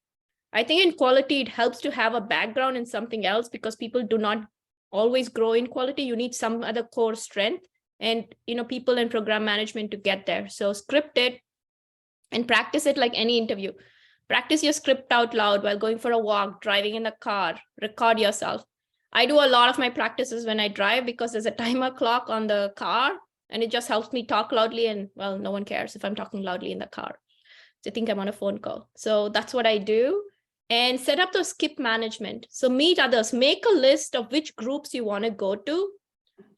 Speaker 10: I think in quality, it helps to have a background in something else, because people do not always grow in quality. You need some other core strength and, people and program management to get there. So script it and practice it like any interview. Practice your script out loud while going for a walk, driving in the car, record yourself. I do a lot of my practices when I drive, because there's a timer clock on the car and it just helps me talk loudly, and well, no one cares if I'm talking loudly in the car. They think I'm on a phone call. So that's what I do. And set up those skip management. So meet others, make a list of which groups you want to go to.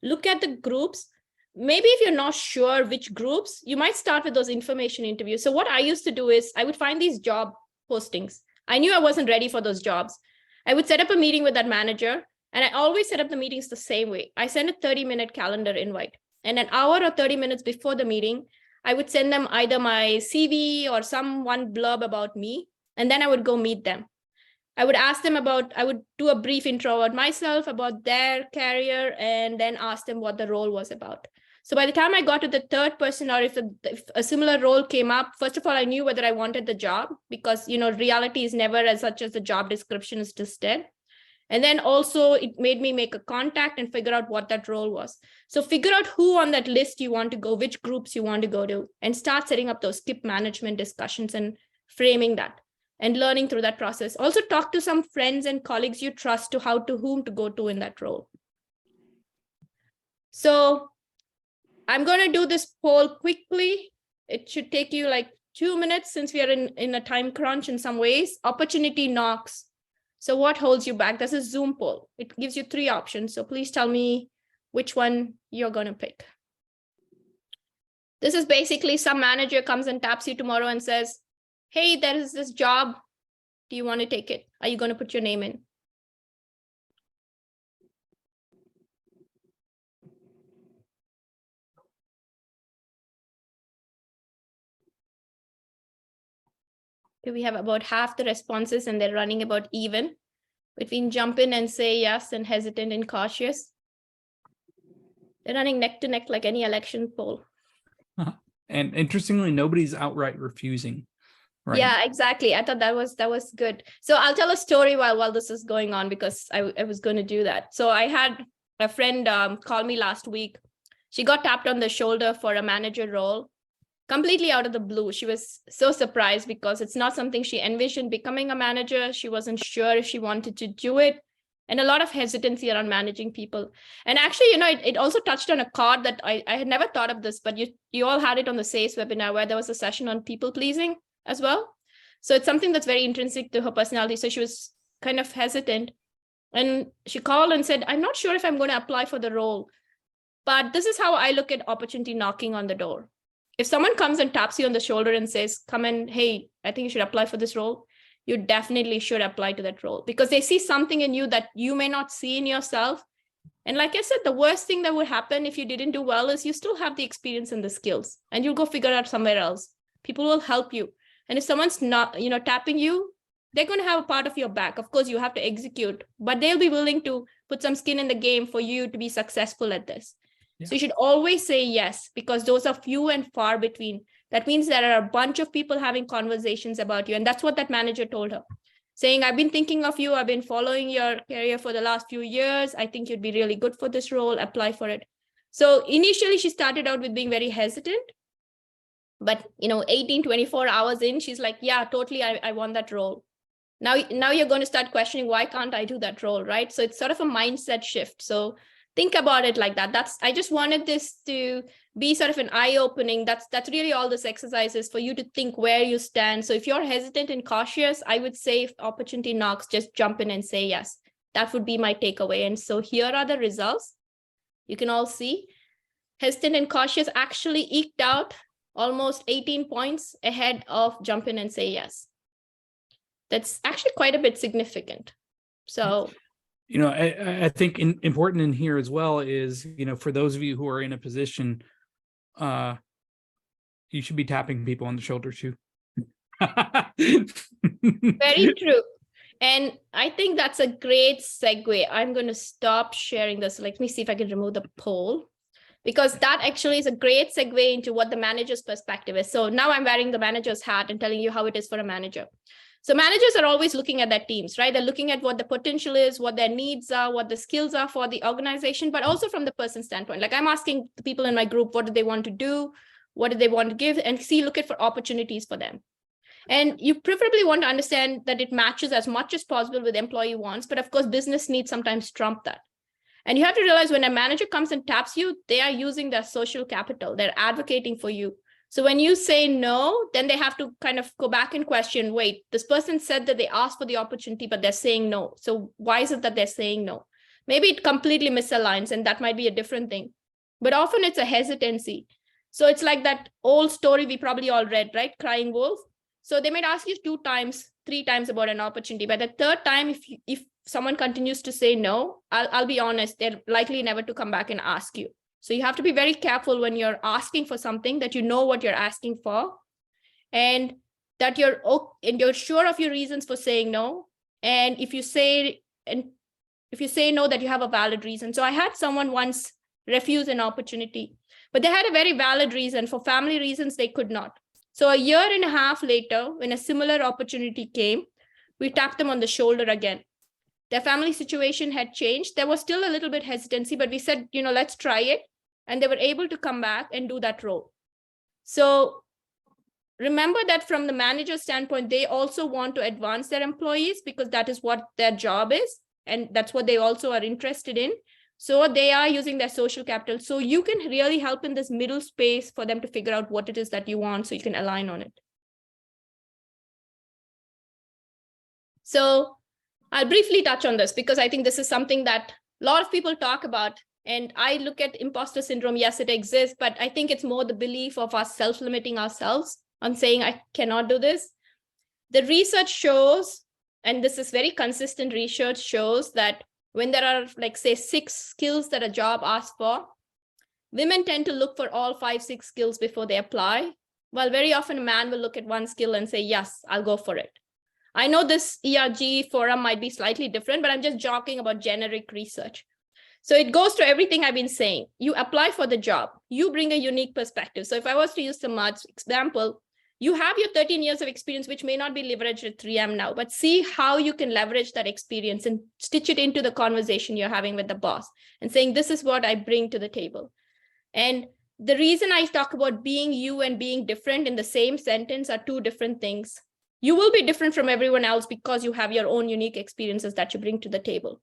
Speaker 10: Look at the groups. Maybe if you're not sure which groups, you might start with those information interviews. So what I used to do is I would find these job postings. I knew I wasn't ready for those jobs. I would set up a meeting with that manager, and I always set up the meetings the same way. I send a 30-minute calendar invite, and an hour or 30 minutes before the meeting, I would send them either my CV or one blurb about me, and then I would go meet them. I would ask them I would do a brief intro about myself, about their career, and then ask them what the role was about. So by the time I got to the third person, or if a similar role came up, first of all, I knew whether I wanted the job, because, reality is never as such as the job description is listed. And then also it made me make a contact and figure out what that role was. So figure out who on that list you want to go, which groups you want to go to, and start setting up those skip management discussions and framing that and learning through that process. Also talk to some friends and colleagues you trust to whom to go to in that role. So I'm going to do this poll quickly. It should take you like 2 minutes, since we are in a time crunch in some ways. Opportunity knocks. So what holds you back? That's a Zoom poll. It gives you 3 options. So please tell me which one you're going to pick. This is basically some manager comes and taps you tomorrow and says, hey, there is this job. Do you want to take it? Are you going to put your name in? Okay, we have about half the responses, and they're running about even between jump in and say yes and hesitant and cautious. They're running neck to neck like any election poll.
Speaker 9: And interestingly, nobody's outright refusing. Right.
Speaker 10: Yeah, exactly. I thought that was good. So I'll tell a story while this is going on, because I was going to do that. So I had a friend call me last week. She got tapped on the shoulder for a manager role, completely out of the blue. She was so surprised, because it's not something she envisioned becoming a manager. She wasn't sure if she wanted to do it, and a lot of hesitancy around managing people. And actually, it also touched on a chord that I had never thought of this, but you all had it on the SACE webinar, where there was a session on people pleasing as well. So it's something that's very intrinsic to her personality. So she was kind of hesitant, and she called and said, I'm not sure if I'm going to apply for the role, but this is how I look at opportunity knocking on the door. If someone comes and taps you on the shoulder and says, come in, hey, I think you should apply for this role, you definitely should apply to that role, because they see something in you that you may not see in yourself. And like I said, the worst thing that would happen if you didn't do well is you still have the experience and the skills, and you'll go figure out somewhere else. People will help you. And if someone's not, tapping you, they're going to have a part of your back. Of course, you have to execute, but they'll be willing to put some skin in the game for you to be successful at this. Yeah. So you should always say yes, because those are few and far between. That means there are a bunch of people having conversations about you. And that's what that manager told her, saying, I've been thinking of you. I've been following your career for the last few years. I think you'd be really good for this role. Apply for it. So initially, she started out with being very hesitant. But, 18, 24 hours in, she's like, yeah, totally. I want that role. Now you're going to start questioning, why can't I do that role, right? So it's sort of a mindset shift. So think about it like that. I just wanted this to be sort of an eye-opening. That's really all this exercise is, for you to think where you stand. So if you're hesitant and cautious, I would say if opportunity knocks, just jump in and say yes. That would be my takeaway. And so here are the results. You can all see hesitant and cautious actually eked out almost 18 points ahead of jump in and say yes. That's actually quite a bit significant. So
Speaker 9: I think important in here as well is, for those of you who are in a position, you should be tapping people on the shoulder too.
Speaker 10: Very true. And I think that's a great segue. I'm going to stop sharing this. Let me see if I can remove the poll, because that actually is a great segue into what the manager's perspective is. So now I'm wearing the manager's hat and telling you how it is for a manager. So managers are always looking at their teams, right? They're looking at what the potential is, what their needs are, what the skills are for the organization, but also from the person standpoint. Like I'm asking the people in my group, what do they want to do? What do they want to give? And look at for opportunities for them. And you preferably want to understand that it matches as much as possible with employee wants, but of course, business needs sometimes trump that. And you have to realize when a manager comes and taps you, they are using their social capital. They're advocating for you. So when you say no, then they have to kind of go back and question, wait, this person said that they asked for the opportunity, but they're saying no. So why is it that they're saying no? Maybe it completely misaligns, and that might be a different thing. But often it's a hesitancy. So it's like that old story we probably all read, right? Crying wolf. So they might ask you 2 times, 3 times about an opportunity. By the third time, if someone continues to say no, I'll be honest, they're likely never to come back and ask you. So you have to be very careful when you're asking for something, that you know what you're asking for, and that you're sure of your reasons for saying no. And if you say no, that you have a valid reason. So I had someone once refuse an opportunity, but they had a very valid reason. For family reasons, they could not. So 1.5 years later, when a similar opportunity came, we tapped them on the shoulder again. Their family situation had changed. There was still a little bit hesitancy, but we said, let's try it. And they were able to come back and do that role. So remember that from the manager's standpoint, they also want to advance their employees because that is what their job is. And that's what they also are interested in. So they are using their social capital. So you can really help in this middle space for them to figure out what it is that you want so you can align on it. So I'll briefly touch on this because I think this is something that a lot of people talk about. And I look at imposter syndrome. Yes, it exists, but I think it's more the belief of us self-limiting ourselves on saying, I cannot do this. The research shows, and this is very consistent research, shows that when there are, like, say, 6 skills that a job asks for, women tend to look for all 5, 6 skills before they apply, while very often a man will look at one skill and say, yes, I'll go for it. I know this ERG forum might be slightly different, but I'm just joking about generic research. So it goes to everything I've been saying. You apply for the job, you bring a unique perspective. So if I was to use the Mark's example, you have your 13 years of experience, which may not be leveraged at 3M now, but see how you can leverage that experience and stitch it into the conversation you're having with the boss and saying, this is what I bring to the table. And the reason I talk about being you and being different in the same sentence are 2 different things. You will be different from everyone else because you have your own unique experiences that you bring to the table.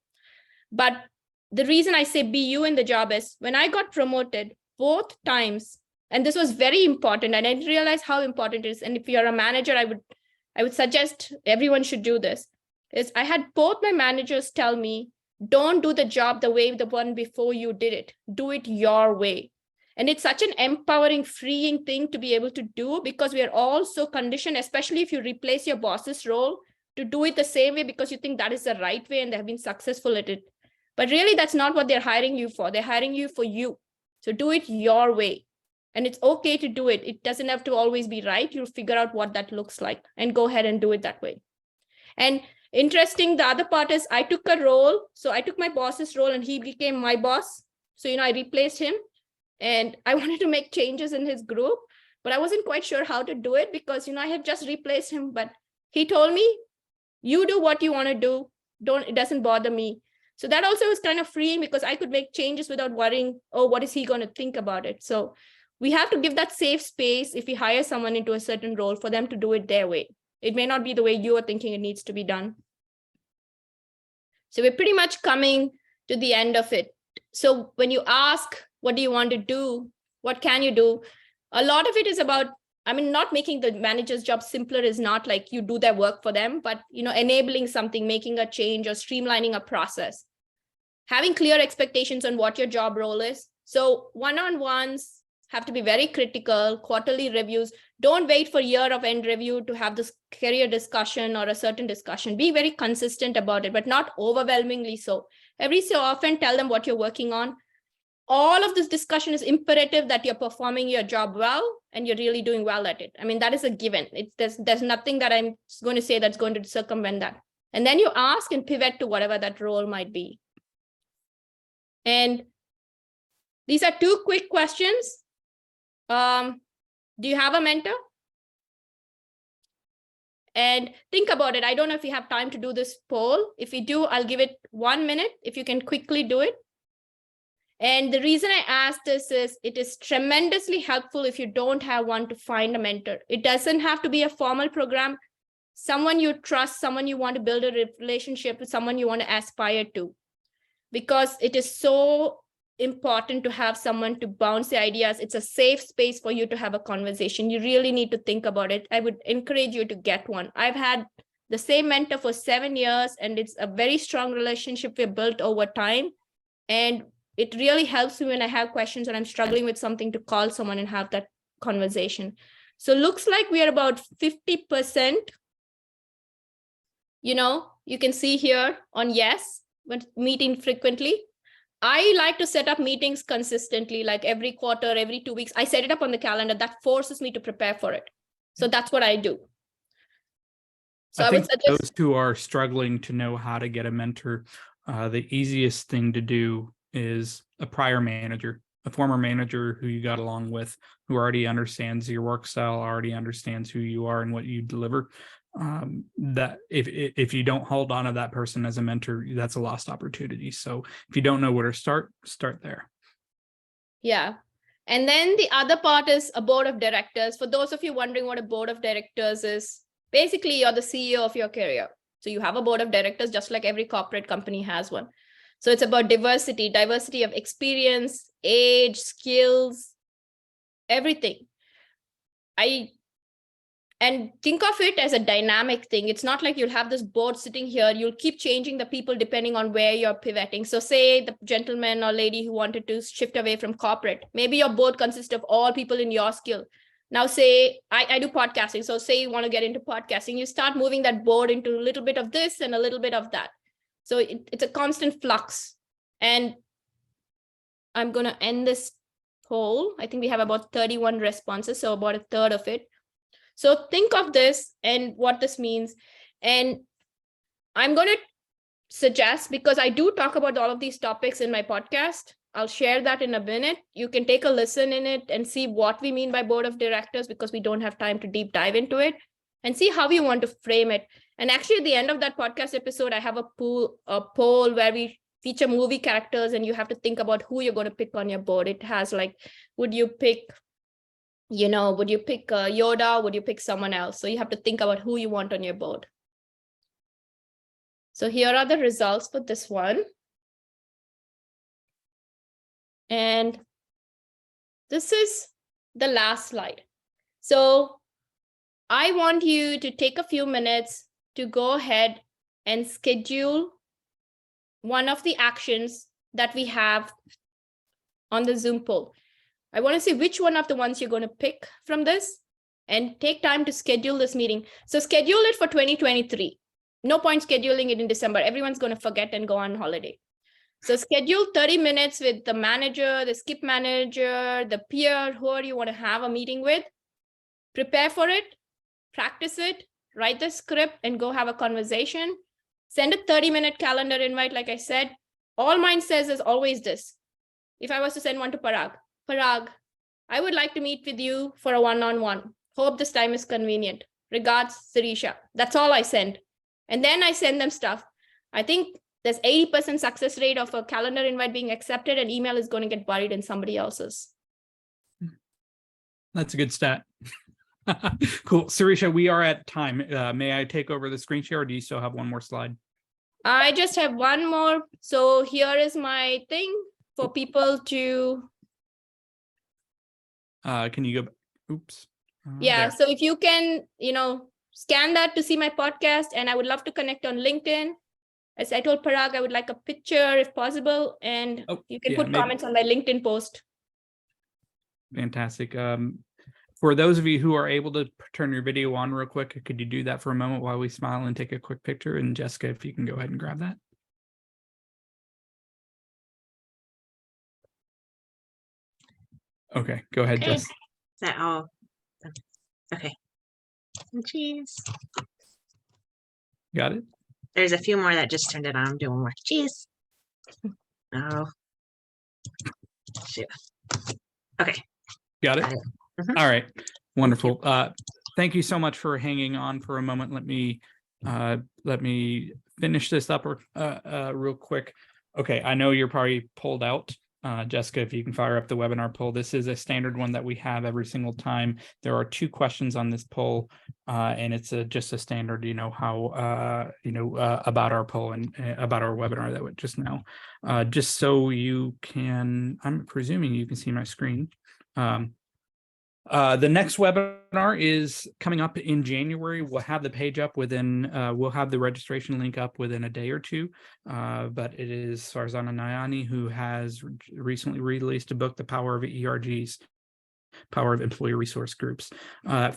Speaker 10: But the reason I say be you in the job is when I got promoted both times, and this was very important, and I didn't realize how important it is. And if you're a manager, I would suggest everyone should do this, is I had both my managers tell me, don't do the job the way the one before you did it. Do it your way. And it's such an empowering, freeing thing to be able to do because we are all so conditioned, especially if you replace your boss's role, to do it the same way because you think that is the right way and they have been successful at it. But really, that's not what they're hiring you for. They're hiring you for you. So do it your way. And it's okay to do it. It doesn't have to always be right. You'll figure out what that looks like and go ahead and do it that way. And interesting, the other part is I took a role. So I took my boss's role and he became my boss. So, I replaced him and I wanted to make changes in his group, but I wasn't quite sure how to do it because, I had just replaced him. But he told me, you do what you want to do. It doesn't bother me. So that also was kind of freeing because I could make changes without worrying, oh, what is he going to think about it? So we have to give that safe space if we hire someone into a certain role for them to do it their way. It may not be the way you are thinking it needs to be done. So we're pretty much coming to the end of it. So when you ask, what do you want to do? What can you do? A lot of it is about, not making the manager's job simpler is not like you do their work for them, but, enabling something, making a change or streamlining a process. Having clear expectations on what your job role is. So one-on-ones, have to be very critical, quarterly reviews. Don't wait for year of end review to have this career discussion or a certain discussion. Be very consistent about it, but not overwhelmingly so. Every so often, tell them what you're working on. All of this discussion is imperative that you're performing your job well and you're really doing well at it. I mean, that is a given. There's nothing that I'm going to say that's going to circumvent that. And then you ask and pivot to whatever that role might be. And these are 2 quick questions. Do you have a mentor? And think about it. I don't know if you have time to do this poll. If you do, I'll give it 1 minute if you can quickly do it. And the reason I ask this is it is tremendously helpful if you don't have one to find a mentor. It doesn't have to be a formal program. Someone you trust, someone you want to build a relationship with, someone you want to aspire to. Because it is so important to have someone to bounce the ideas. It's a safe space for you to have a conversation. You really need to think about it. I would encourage you to get one. I've had the same mentor for 7 years, and it's a very strong relationship we've built over time. And it really helps me when I have questions and I'm struggling with something to call someone and have that conversation. So looks like we are about 50%. You can see here on yes, when meeting frequently. I like to set up meetings consistently, like every quarter, every 2 weeks. I set it up on the calendar. That forces me to prepare for it. So that's what I do. So I would suggest
Speaker 9: those who are struggling to know how to get a mentor, the easiest thing to do is a prior manager, a former manager who you got along with, who already understands your work style, already understands who you are and what you deliver. That if you don't hold on to that person as a mentor, that's a lost opportunity. So if you don't know where to start there.
Speaker 10: Yeah. And then the other part is a board of directors. For those of you wondering what a board of directors is, basically you're the CEO of your career. So you have a board of directors, just like every corporate company has one. So it's about diversity of experience, age, skills, everything. And think of it as a dynamic thing. It's not like you'll have this board sitting here. You'll keep changing the people depending on where you're pivoting. So say the gentleman or lady who wanted to shift away from corporate, maybe your board consists of all people in your skill. Now say, I do podcasting. So say you want to get into podcasting, you start moving that board into a little bit of this and a little bit of that. So it's a constant flux. And I'm going to end this poll. I think we have about 31 responses, so about a third of it. So think of this and what this means. And I'm going to suggest, because I do talk about all of these topics in my podcast, I'll share that in a minute. You can take a listen in it and see what we mean by board of directors, because we don't have time to deep dive into it, and see how you want to frame it. And actually at the end of that podcast episode, I have a poll where we feature movie characters and you have to think about who you're going to pick on your board. It has like, would you pick Yoda? Would you pick someone else? So you have to think about who you want on your board. So here are the results for this one. And this is the last slide. So I want you to take a few minutes to go ahead and schedule one of the actions that we have on the Zoom poll. I want to see which one of the ones you're going to pick from this and take time to schedule this meeting. So schedule it for 2023. No point scheduling it in December. Everyone's going to forget and go on holiday. So schedule 30 minutes with the manager, the skip manager, the peer, whoever you want to have a meeting with. Prepare for it, practice it, write the script, and go have a conversation. Send a 30-minute calendar invite, like I said. All mine says is always this. If I was to send one to Parag, I would like to meet with you for a one-on-one. Hope this time is convenient. Regards, Sirisha. That's all I send. And then I send them stuff. I think there's 80% success rate of a calendar invite being accepted, and email is going to get buried in somebody else's.
Speaker 9: That's a good stat. Cool. Sirisha, we are at time. May I take over the screen share, or do you still have one more slide?
Speaker 10: I just have one more. So here is my thing for people to...
Speaker 9: Can you go? Oops.
Speaker 10: Yeah.
Speaker 9: There.
Speaker 10: So if you can, scan that to see my podcast, and I would love to connect on LinkedIn. As I told Parag, I would like a picture if possible, and you can put comments on my LinkedIn post.
Speaker 9: Fantastic. For those of you who are able to turn your video on real quick, could you do that for a moment while we smile and take a quick picture? And Jessica, if you can go ahead and grab that. Okay, go ahead,
Speaker 12: Okay.
Speaker 9: Jess.
Speaker 12: Is that all? Okay. And cheese.
Speaker 9: Got it?
Speaker 12: There's a few more that just turned it on. I'm doing more cheese. Oh. Shoot. Okay.
Speaker 9: Got it?
Speaker 12: Got it. Mhm.
Speaker 9: All right. Wonderful. Thank you so much for hanging on for a moment. Let me finish this up real quick. Okay, I know you're probably pulled out. Jessica, if you can fire up the webinar poll. This is a standard one that we have every single time. There are 2 questions on this poll, and it's just a standard, how, about our poll and about our webinar that went just now. Just so you can, I'm presuming you can see my screen. The next webinar is coming up in January. We'll have the page up within, we'll have the registration link up within a day or 2. But it is Farzana Nayani, who has recently released a book, The Power of ERGs, Power of Employee Resource Groups.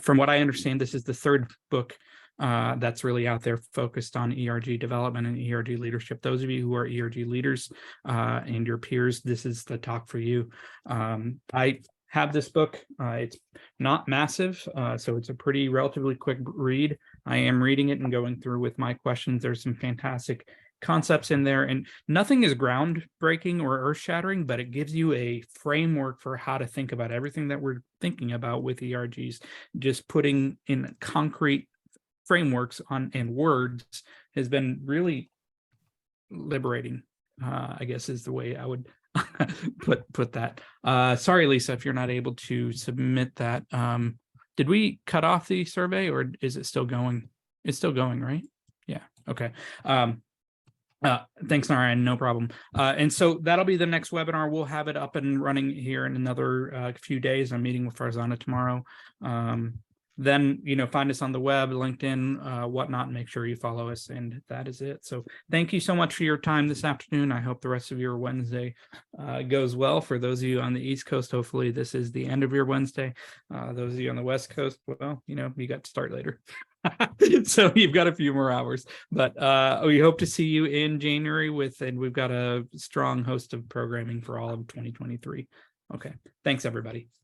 Speaker 9: From what I understand, this is the 3rd book that's really out there focused on ERG development and ERG leadership. Those of you who are ERG leaders and your peers, this is the talk for you. I have this book. It's not massive, so it's a pretty relatively quick read. I am reading it and going through with my questions. There's some fantastic concepts in there, and nothing is groundbreaking or earth-shattering, but it gives you a framework for how to think about everything that we're thinking about with ERGs. Just putting in concrete frameworks and words has been really liberating, I guess is the way I would put that. Sorry, Lisa, if you're not able to submit that. Did we cut off the survey, or is it still going? It's still going, right? Yeah. Okay. Thanks, Narayan. No problem. And so that'll be the next webinar. We'll have it up and running here in another few days. I'm meeting with Farzana tomorrow. Then, find us on the web, LinkedIn, whatnot, and make sure you follow us. And that is it. So thank you so much for your time this afternoon. I hope the rest of your Wednesday goes well. For those of you on the East Coast, hopefully this is the end of your Wednesday. Those of you on the West Coast, well, you got to start later. So you've got a few more hours, but we hope to see you in January and we've got a strong host of programming for all of 2023. Okay. Thanks, everybody.